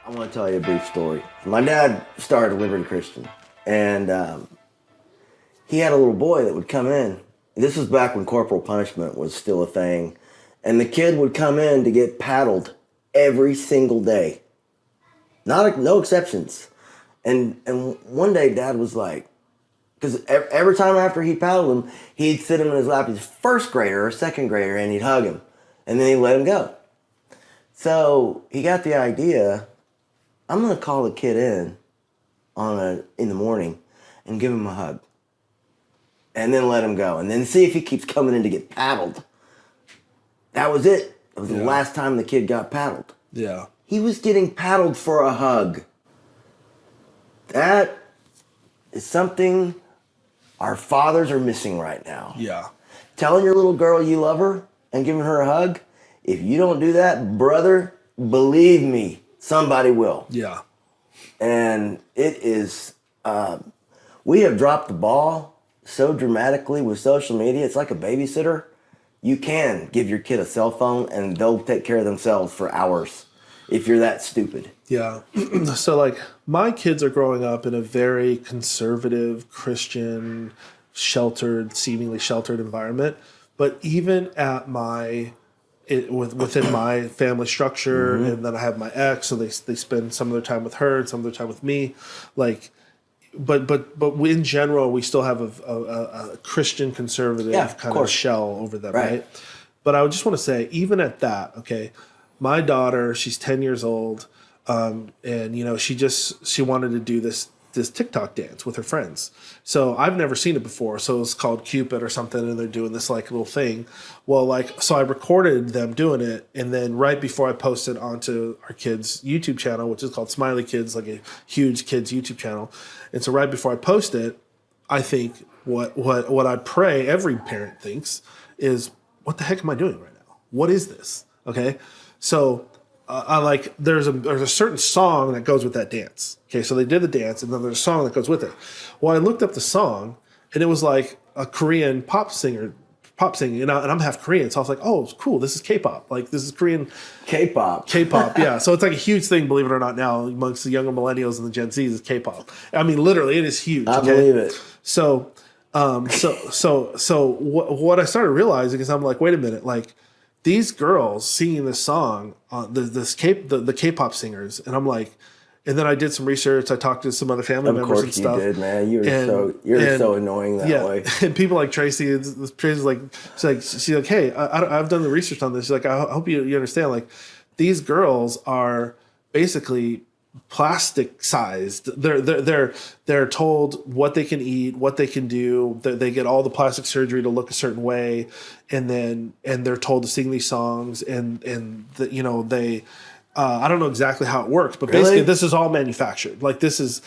I want to tell you a brief story. My dad started Liberty Christian, and he had a little boy that would come in. This was back when corporal punishment was still a thing, and the kid would come in to get paddled every single day, no exceptions. And one day, Dad was like, because every time after he paddled him, he'd sit him in his lap. He's first grader or second grader, and he'd hug him, and then he'd let him go. So he got the idea. I'm gonna call the kid in the morning and give him a hug. And then let him go. And then see if he keeps coming in to get paddled. That was it. It was the last time the kid got paddled. Yeah. He was getting paddled for a hug. That is something our fathers are missing right now. Yeah. Telling your little girl you love her and giving her a hug. If you don't do that, brother, believe me, somebody will. Yeah. And it is, we have dropped the ball so dramatically with social media. It's like a babysitter. You can give your kid a cell phone and they'll take care of themselves for hours if you're that stupid. Yeah. So like my kids are growing up in a very conservative, Christian, seemingly sheltered environment. But even at within my family structure, and then I have my ex, so they spend some of their time with her and some of their time with me. Like, but in general, we still have a Christian conservative kind of shell over them, right? But I would just want to say, even at that, okay, my daughter, she's 10 years old, and she wanted to do this TikTok dance with her friends. So I've never seen it before. So it's called Cupid or something, and they're doing this like little thing. Well, so I recorded them doing it, and then right before I posted onto our kids' YouTube channel, which is called Smiley Kids, like a huge kids YouTube channel. And so right before I post it, I think what I pray every parent thinks is, what the heck am I doing right now? What is this? Okay, so. There's a certain song that goes with that dance. Okay, so they did the dance, and then there's a song that goes with it. Well, I looked up the song, and it was like a Korean pop singing, and I'm half Korean, so I was like, oh, cool, this is K-pop. Like, this is Korean. K-pop, yeah. So it's like a huge thing, believe it or not, now amongst the younger millennials and the Gen Zs is K-pop. I mean, literally, it is huge. I believe it. So what I started realizing is I'm like, wait a minute, like, these girls singing this song, the K-pop singers, and I'm like, and then I did some research. I talked to some other family members and stuff. Of course you did, man. You're so annoying that way. And people like Tracy's like, she's like, hey, I've done the research on this. She's like, I hope you understand. Like, these girls are basically plastic sized. They're told what they can eat, what they can do. They get all the plastic surgery to look a certain way, and they're told to sing these songs, and they I don't know exactly how it works, but basically this is all manufactured. Like this is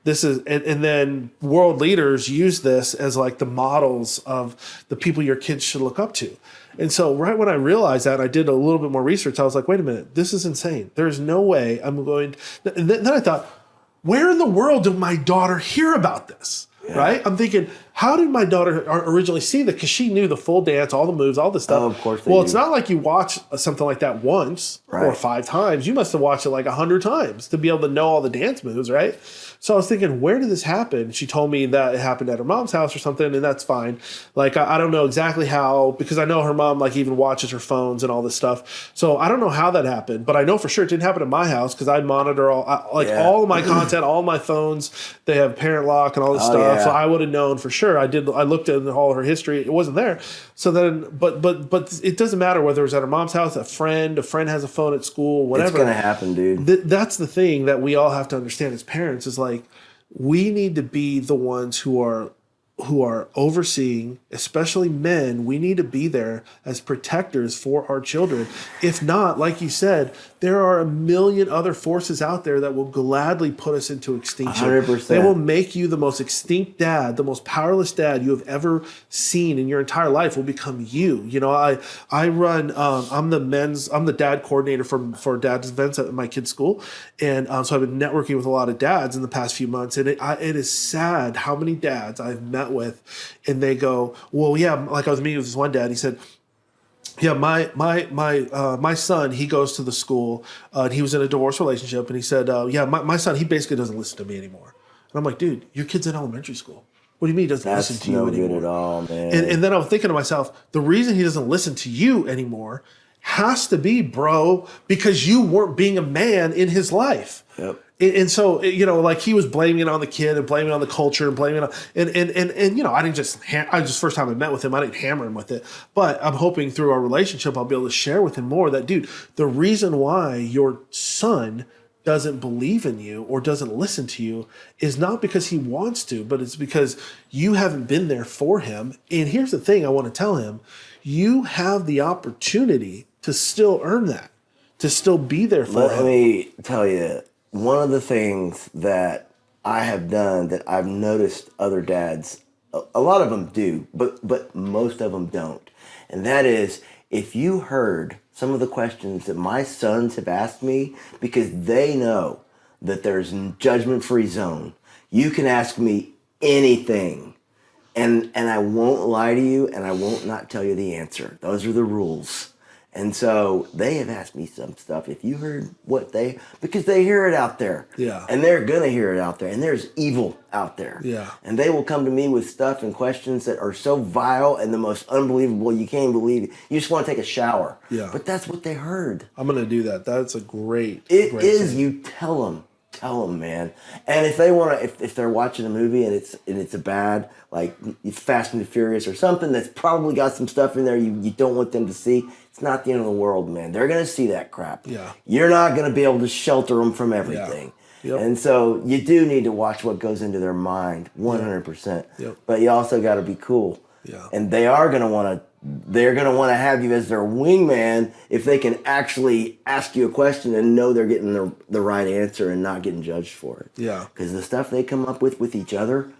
and then world leaders use this as like the models of the people your kids should look up to. And so right when I realized that, I did a little bit more research. I was like, wait a minute, this is insane. There's no way I'm going to... And then I thought, where in the world did my daughter hear about this? Yeah. Right? I'm thinking, how did my daughter originally see that? Because she knew the full dance, all the moves, all this stuff. Oh, of course Well, it's not like you watch something like that once or 5 times. You must have watched it like 100 times to be able to know all the dance moves, right? So I was thinking, where did this happen? She told me that it happened at her mom's house or something, and that's fine. Like, I don't know exactly how, because I know her mom, like, even watches her phones and all this stuff. So I don't know how that happened, but I know for sure it didn't happen at my house because I monitor all of my content, all my phones. They have parent lock and all this stuff. Yeah. So I would have known for sure. I looked at all her history. It wasn't there. So then, but it doesn't matter whether it was at her mom's house, a friend has a phone at school, whatever. It's going to happen, dude. That's the thing that we all have to understand as parents is like, we need to be the ones who are overseeing, especially men. We need to be there as protectors for our children. If not, like you said, there are a million other forces out there that will gladly put us into extinction. 100%. They will make you the most extinct dad, the most powerless dad you have ever seen in your entire life will become you. You know, I run, I'm the dad coordinator for dad's events at my kid's school. And so I've been networking with a lot of dads in the past few months. And it is sad how many dads I've met with, and they go, well, yeah, like I was meeting with this one dad, he said, Yeah, my son, he goes to the school, and he was in a divorce relationship, and he said, yeah, my son, he basically doesn't listen to me anymore. And I'm like, dude, your kid's in elementary school. What do you mean he doesn't listen That's to you no anymore? good at all, man. And then I'm thinking to myself, the reason he doesn't listen to you anymore has to be, bro, because you weren't being a man in his life. Yep. And so, like he was blaming it on the kid and blaming it on the culture and blaming it on, and I didn't just, first time I met with him, I didn't hammer him with it. But I'm hoping through our relationship, I'll be able to share with him more that, dude, the reason why your son doesn't believe in you or doesn't listen to you is not because he wants to, but it's because you haven't been there for him. And here's the thing I want to tell him: you have the opportunity to still earn that, to still be there for Let him. me tell you, one of the things that I have done that I've noticed other dads, a lot of them do, but most of them don't. And that is, if you heard some of the questions that my sons have asked me, because they know that there's judgment-free zone, you can ask me anything. And I won't lie to you, and I won't not tell you the answer. Those are the rules. And so they have asked me some stuff. If you heard because they hear it out there. Yeah. And they're going to hear it out there. And there's evil out there. Yeah. And they will come to me with stuff and questions that are so vile and the most unbelievable. You can't believe it. You just want to take a shower. Yeah. But that's what they heard. I'm going to do that. That's a great. It great is. thing. You tell them, man. And if they want to, if they're watching a movie and it's a bad, like Fast and the Furious or something that's probably got some stuff in there you don't want them to see, it's not the end of the world, man. They're going to see that crap. Yeah. You're not going to be able to shelter them from everything. Yeah. Yep. And so you do need to watch what goes into their mind, 100%. Yep. But you also got to be cool. Yeah. And they're going to want to have you as their wingman if they can actually ask you a question and know they're getting the right answer and not getting judged for it. Yeah. Because the stuff they come up with each other,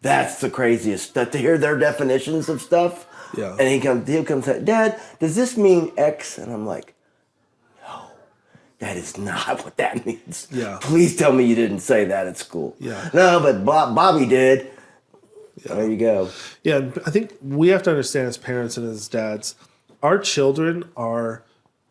that's the craziest. To hear their definitions of stuff. Yeah. And he'll come say, Dad, does this mean X? And I'm like, no, that is not what that means. Yeah. Please tell me you didn't say that at school. Yeah. No, but Bobby did. Yeah. There you go. Yeah, and I think we have to understand as parents and as dads, our children are,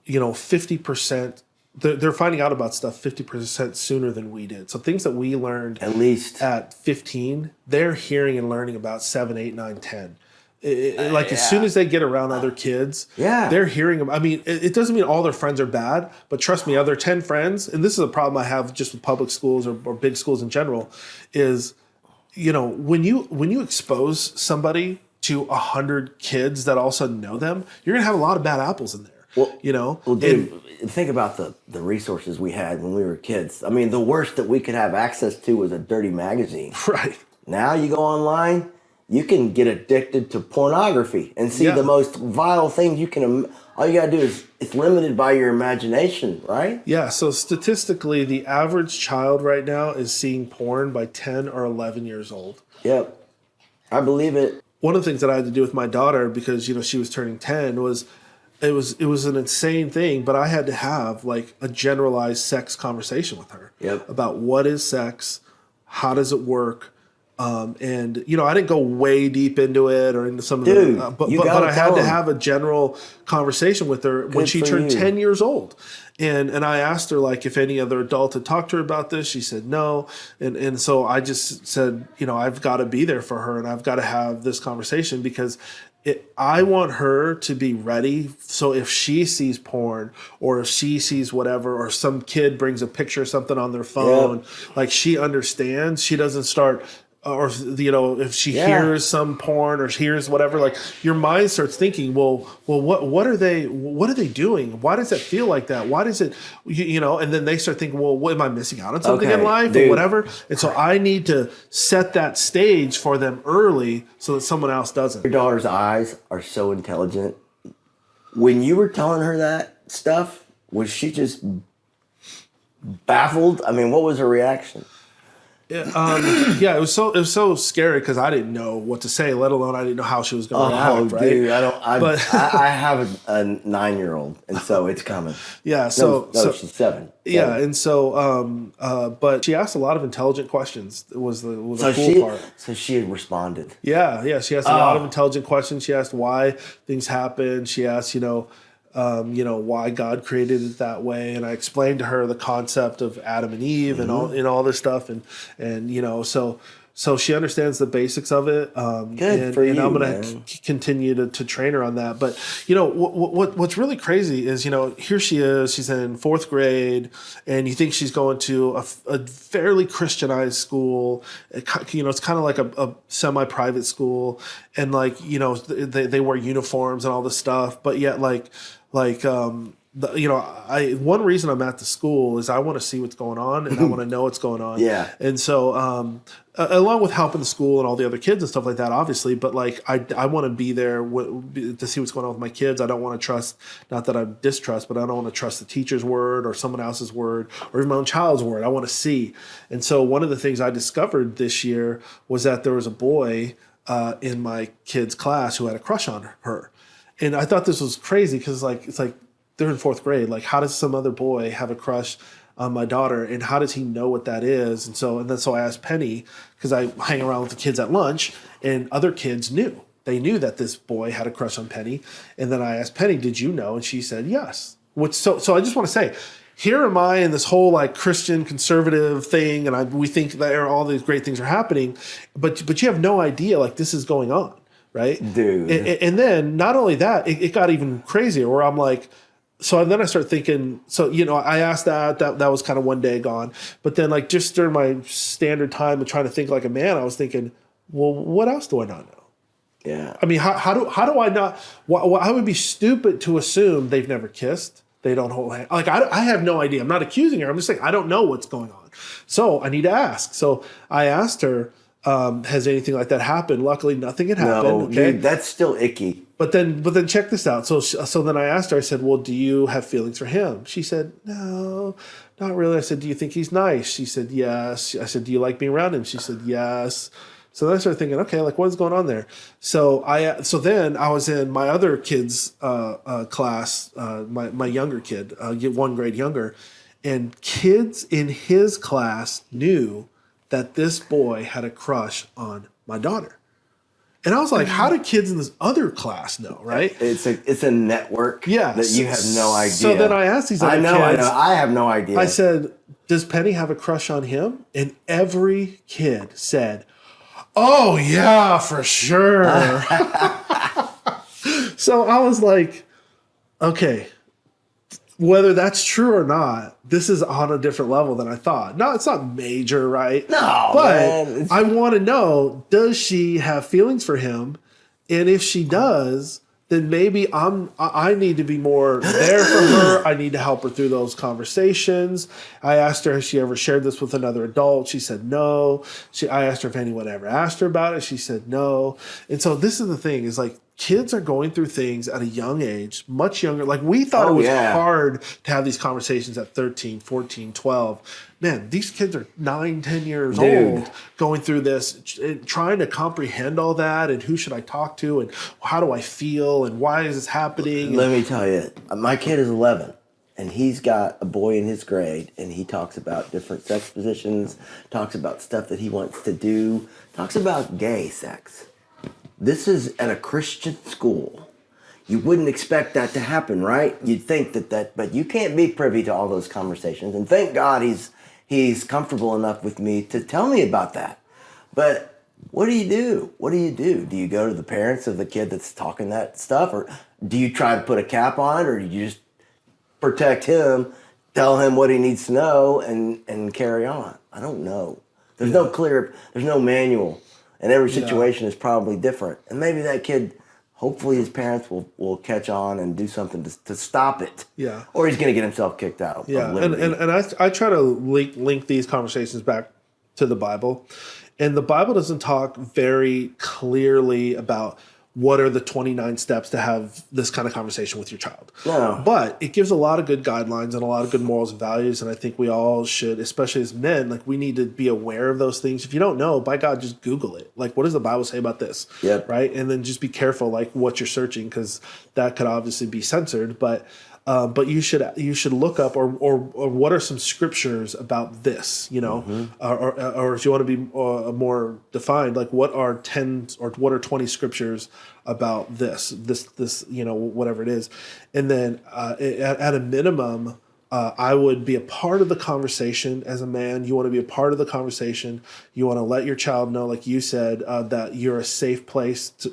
50%. They're finding out about stuff 50% sooner than we did. So things that we learned At least. at 15, they're hearing and learning about 7, 8, 9, 10. As soon as they get around other kids, Yeah. they're hearing them. I mean, it doesn't mean all their friends are bad, but trust me, other 10 friends, and this is a problem I have just with public schools or big schools in general, is, when you expose somebody to 100 kids that all of a sudden know them, you're gonna have a lot of bad apples in there. Well, dude, think about the resources we had when we were kids. I mean, the worst that we could have access to was a dirty magazine. Right. Now you go online, you can get addicted to pornography and see Yeah. the most vile things you can. All you gotta do is, it's limited by your imagination, right? Yeah, so statistically, the average child right now is seeing porn by 10 or 11 years old. Yep. I believe it. One of the things that I had to do with my daughter, because she was turning 10, was it was an insane thing, but I had to have like a generalized sex conversation with her. Yep. About what is sex, how does it work. And I didn't go way deep into it or into some of Dude, the, but you gotta I had tell to 'em. have a general conversation with her when Good she for turned you. 10 years old. And I asked her like if any other adult had talked to her about this. She said no. And so I just said, I've got to be there for her and I've got to have this conversation because I want her to be ready. So if she sees porn or if she sees whatever, or some kid brings a picture of something on their phone, like she understands, she doesn't start, or if she hears some porn or hears whatever, like your mind starts thinking, well, what are they doing? Why does it feel like that? Why does it, and then they start thinking, well, what am I missing out on something in Okay, life or dude. whatever? And so I need to set that stage for them early so that someone else doesn't. Your daughter's eyes are so intelligent. When you were telling her that stuff, was she just baffled? I mean, what was her reaction? Yeah, it was so scary because I didn't know what to say, let alone I didn't know how she was going to Oh, react, right? dude, I don't. But I have a 9-year-old, and so it's coming. yeah, No, she's 7. yeah, 7. and so but she asked a lot of intelligent questions. It was the So cool she, part. so she had responded. Yeah, she asked a lot of intelligent questions. She asked why things happen. She asked, why God created it that way, and I explained to her the concept of Adam and Eve and all this stuff, and so she understands the basics of it. Good for and you, I'm going man. to continue to train her on that. But what's really crazy is here she is. She's in 4th grade, and you think she's going to a fairly Christianized school. It's kind of like a semi-private school, and they wear uniforms and all this stuff. But yet one reason I'm at the school is I want to see what's going on and I want to know what's going on. Yeah. And so, along with helping the school and all the other kids and stuff like that, obviously, but I want to be there to see what's going on with my kids. I don't want to trust, not that I distrust, but I don't want to trust the teacher's word or someone else's word or even my own child's word. I want to see. And so one of the things I discovered this year was that there was a boy in my kid's class who had a crush on her. And I thought this was crazy because it's like they're in 4th grade. Like, how does some other boy have a crush on my daughter, and how does he know what that is? And so I asked Penny, because I hang around with the kids at lunch, and other kids knew. They knew that this boy had a crush on Penny. And then I asked Penny, "Did you know?" And she said yes. So I just want to say, here am I in this whole Christian conservative thing, and we think that all these great things are happening, but you have no idea this is going on. Right, Dude. And then not only that, it got even crazier. Where I'm like, so then I start thinking. So I asked that was kind of one day gone. But then just during my standard time of trying to think like a man, I was thinking, well, what else do I not know? Yeah. I mean, how do I not? I would be stupid to assume they've never kissed. They don't hold hands. I have no idea. I'm not accusing her. I'm just saying I don't know what's going on. So I need to ask. So I asked her. Has anything like that happened? Luckily, nothing had happened. No, Okay, dude, that's still icky. but then check this out. So then I asked her. I said, "Well, do you have feelings for him?" She said, "No, not really." I said, "Do you think he's nice?" She said, "Yes." I said, "Do you like being around him?" She said, "Yes." So then I started thinking, okay, what is going on there? So then I was in my other kid's class, my younger kid, 1 grade younger, and kids in his class knew that this boy had a crush on my daughter. And I was like, how do kids in this other class know, right? It's a network that you have no idea. So then I asked these other kids. I know. I have no idea. I said, does Penny have a crush on him? And every kid said, oh, yeah, for sure. So I was like, okay, whether that's true or not, this is on a different level than I thought. No, it's not major, right? No, but man, I want to know, does she have feelings for him? And if she does, then maybe I need to be more there for her. I need to help her through those conversations. I asked her, has she ever shared this with another adult? She said no. I asked her if anyone ever asked her about it. She said no. And so this is the thing, is kids are going through things at a young age, much younger. We thought it was hard to have these conversations at 13, 14, 12. Man, these kids are 9, 10 years old going through this, trying to comprehend all that, and who should I talk to, and how do I feel, and why is this happening? Let me tell you, my kid is 11, and he's got a boy in his grade, and he talks about different sex positions, talks about stuff that he wants to do, talks about gay sex. This is at a Christian school. You wouldn't expect that to happen, right? You'd think that, but you can't be privy to all those conversations. And thank God he's comfortable enough with me to tell me about that. But what do you do? What do you do? Do you go to the parents of the kid that's talking that stuff? Or do you try to put a cap on it? Or do you just protect him, tell him what he needs to know, and carry on? I don't know. There's no manual. And every situation is probably different. And maybe that kid, hopefully his parents will catch on and do something to stop it. Yeah. Or he's going to get himself kicked out. Yeah, and I try to link these conversations back to the Bible. And the Bible doesn't talk very clearly about what are the 29 steps to have this kind of conversation with your child. No. But it gives a lot of good guidelines and a lot of good morals and values. And I think we all should, especially as men, like we need to be aware of those things. If you don't know, by God, just Google it. Like, what does the Bible say about this? Yep. Right. And then just be careful, like what you're searching, because that could obviously be censored. But you should look up or what are some scriptures about this, you know, or if you want to be more defined, like what are 10 or what are 20 scriptures about this, you know, whatever it is. And then at a minimum, I would be a part of the conversation as a man. You want to be a part of the conversation. You want to let your child know, like you said, that you're a safe place to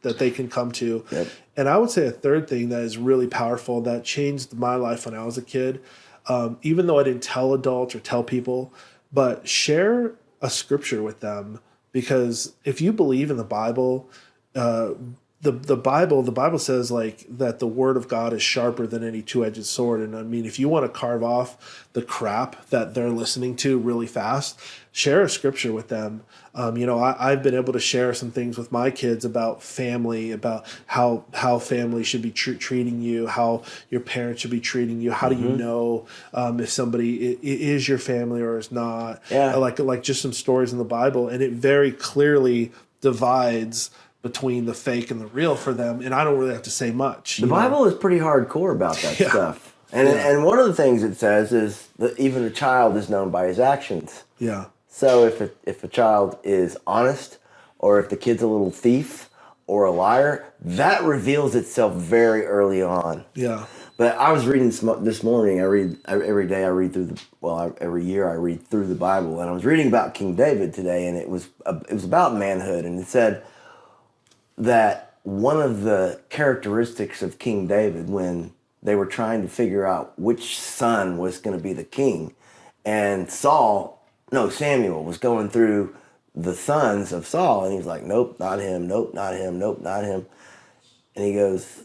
that they can come to. Yep. And I would say a third thing that is really powerful that changed my life when I was a kid, even though I didn't tell adults or tell people, but share a scripture with them. Because if you believe in the Bible, the Bible says like that the word of God is sharper than any two-edged sword. And I mean, if you want to carve off the crap that they're listening to really fast, share a scripture with them. You know, I've been able to share some things with my kids about family, about how family should be treating you, how your parents should be treating you. How do you know if somebody is your family or is not? Yeah. Like just some stories in the Bible, and it very clearly divides between the fake and the real for them, and I don't really have to say much. The Bible is pretty hardcore about that stuff. And one of the things it says is that even a child is known by his actions. Yeah. So if a child is honest, or if the kid's a little thief or a liar, that reveals itself very early on. Yeah. But I was reading this morning. Every year I read through the Bible, and I was reading about King David today, and it was about manhood, and it said that one of the characteristics of King David, when they were trying to figure out which son was going to be the king, and Samuel was going through the sons of Saul, and he's like, nope, not him, nope, not him, nope, not him. And he goes,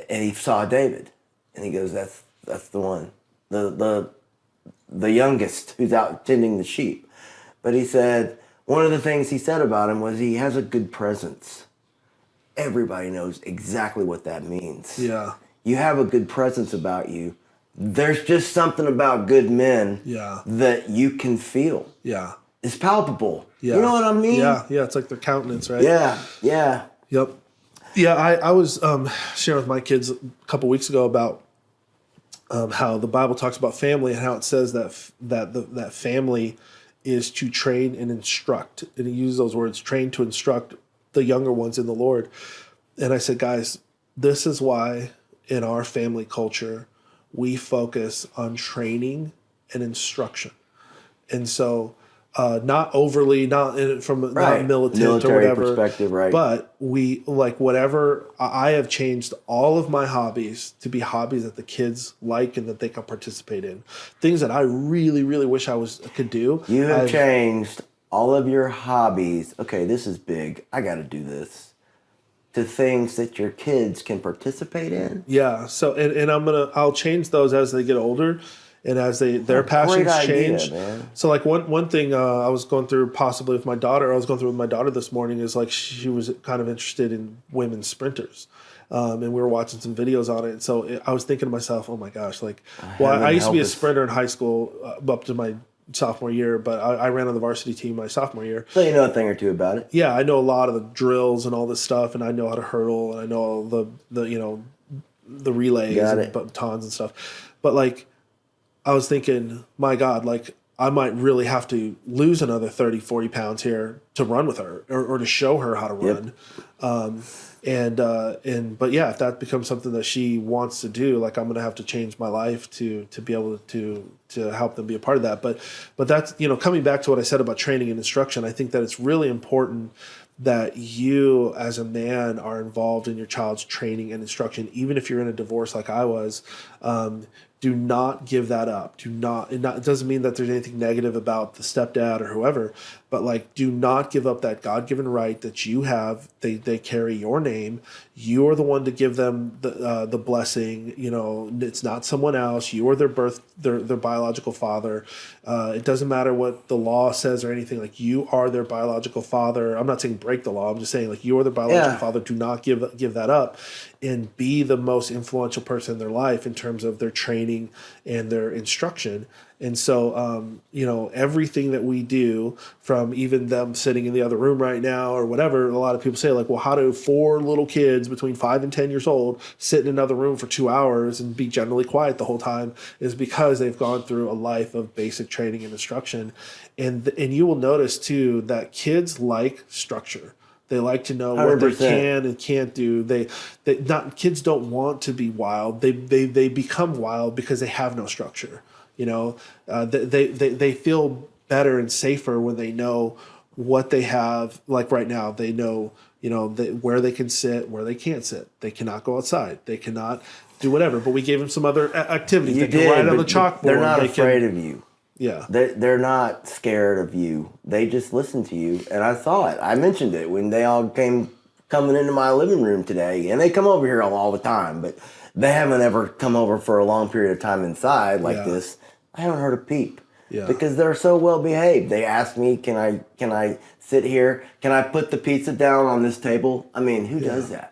and he saw David, and he goes, that's the one, the youngest who's out tending the sheep. But he said, one of the things he said about him was he has a good presence. Everybody knows exactly what that means. Yeah. You have a good presence about you. There's just something about good men that you can feel. Yeah. It's palpable. Yeah. You know what I mean? Yeah. Yeah. It's like their countenance, right? Yeah. Yeah. Yep. Yeah. I was sharing with my kids a couple weeks ago about how the Bible talks about family and how it says that family is to train and instruct. And he uses those words, train to instruct the younger ones in the Lord. And I said, guys, this is why in our family culture, we focus on training and instruction. And so not overly, not not militant military or whatever perspective, right? But we like whatever. I have changed all of my hobbies to be hobbies that the kids like and that they can participate in. Things that I really, really wish could do. You have changed all of your hobbies. Okay, this is big. I got to do this. To things that your kids can participate in. Yeah. So and I'll change those as they get older. And as their passions change. Man. So like one thing I was going through possibly with my daughter, this morning is like she was kind of interested in women's sprinters. And we were watching some videos on it. And so I was thinking to myself, oh my gosh, like, I used to be a sprinter in high school up to my sophomore year, but I ran on the varsity team my sophomore year. So you know a thing or two about it. Yeah, I know a lot of the drills and all this stuff, and I know how to hurdle, and I know all the relays and batons and stuff. But like, I was thinking, my God, like I might really have to lose another 30, 40 pounds here to run with her or to show her how to run. But yeah, if that becomes something that she wants to do, like I'm going to have to change my life to be able to help them be a part of that. But that's, coming back to what I said about training and instruction, I think that it's really important that you as a man are involved in your child's training and instruction, even if you're in a divorce like I was. Do not give that up. It doesn't mean that there's anything negative about the stepdad or whoever, but like, do not give up that God-given right that you have. They carry your name. You're the one to give them the blessing. You know, it's not someone else. You are their biological father. It doesn't matter what the law says or anything. Like, you are their biological father. I'm not saying break the law. I'm just saying, like, you are their biological father. Do not give that up, and be the most influential person in their life in terms of their training and their instruction. And so, you know, everything that we do, from even them sitting in the other room right now or whatever, a lot of people say, like, well, how do 4 little kids between 5 and 10 years old sit in another room for 2 hours and be generally quiet the whole time? Is because they've gone through a life of basic training and instruction. And you will notice, too, that kids like structure. They like to know what they 100%. can and can't do. Kids don't want to be wild. They become wild because they have no structure. You know, they feel better and safer when they know what they have. Like right now, they know, you know, where they can sit, where they can't sit. They cannot go outside. They cannot do whatever. But we gave them some other activities. They can write on the chalkboard. They're not afraid of you. Yeah. They're not scared of you. They just listen to you. And I saw it. I mentioned it when they all coming into my living room today. And they come over here all the time, but they haven't ever come over for a long period of time inside like this. I haven't heard a peep. Yeah. Because they're so well behaved. They asked me, can I sit here? Can I put the pizza down on this table? I mean, who does that?